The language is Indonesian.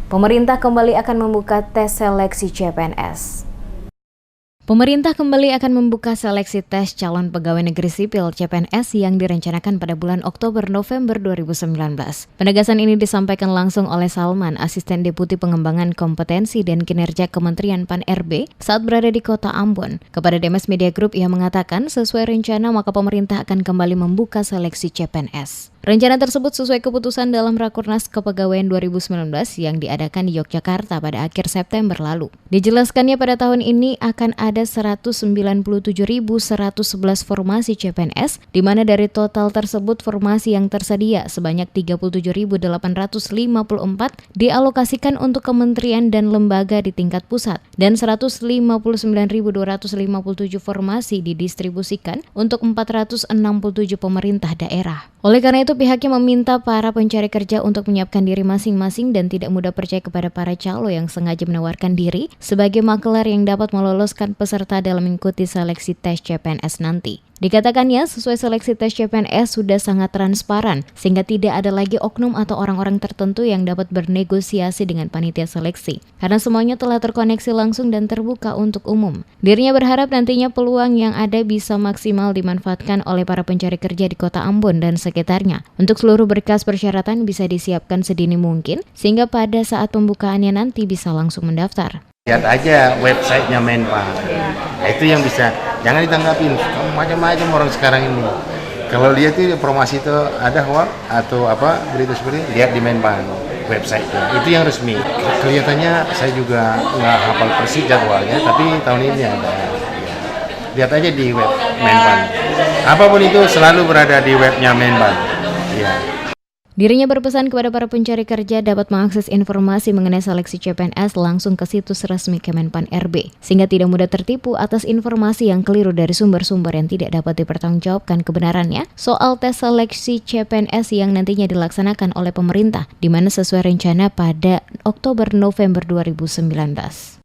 Pemerintah kembali akan membuka tes seleksi CPNS. Pemerintah kembali akan membuka seleksi tes calon pegawai negeri sipil CPNS yang direncanakan pada bulan Oktober-November 2019. Penegasan ini disampaikan langsung oleh Salman, Asisten Deputi Pengembangan Kompetensi dan Kinerja Kementerian Pan-RB saat berada di Kota Ambon. Kepada Demes Media Group, ia mengatakan sesuai rencana maka pemerintah akan kembali membuka seleksi CPNS. Rencana tersebut sesuai keputusan dalam Rakornas Kepegawaian 2019 yang diadakan di Yogyakarta pada akhir September lalu. Dijelaskannya pada tahun ini akan ada 197.111 formasi CPNS, di mana dari total tersebut formasi yang tersedia sebanyak 37.854 dialokasikan untuk kementerian dan lembaga di tingkat pusat dan 159.257 formasi didistribusikan untuk 467 pemerintah daerah. Oleh karena itu, pihaknya meminta para pencari kerja untuk menyiapkan diri masing-masing dan tidak mudah percaya kepada para calo yang sengaja menawarkan diri sebagai makelar yang dapat meloloskan peserta dalam mengikuti seleksi tes CPNS nanti. Dikatakannya, sesuai seleksi tes CPNS sudah sangat transparan, sehingga tidak ada lagi oknum atau orang-orang tertentu yang dapat bernegosiasi dengan panitia seleksi, karena semuanya telah terkoneksi langsung dan terbuka untuk umum. Dirinya berharap nantinya peluang yang ada bisa maksimal dimanfaatkan oleh para pencari kerja di Kota Ambon dan sekitarnya. Untuk seluruh berkas persyaratan bisa disiapkan sedini mungkin, sehingga pada saat pembukaannya nanti bisa langsung mendaftar. Lihat aja websitenya Menpan, itu yang bisa, jangan ditanggapin macam-macam orang sekarang ini. Kalau lihat itu informasi itu ada hoax atau apa berita seperti ini, lihat di Menpan websitenya, itu yang resmi. Kelihatannya saya juga nggak hafal persis jadwalnya, tapi tahun ini ada. Lihat aja di web Menpan, apapun itu selalu berada di webnya Menpan. Ya. Dirinya berpesan kepada para pencari kerja dapat mengakses informasi mengenai seleksi CPNS langsung ke situs resmi Kemenpan RB, sehingga tidak mudah tertipu atas informasi yang keliru dari sumber-sumber yang tidak dapat dipertanggungjawabkan kebenarannya soal tes seleksi CPNS yang nantinya dilaksanakan oleh pemerintah, di mana sesuai rencana pada Oktober-November 2019.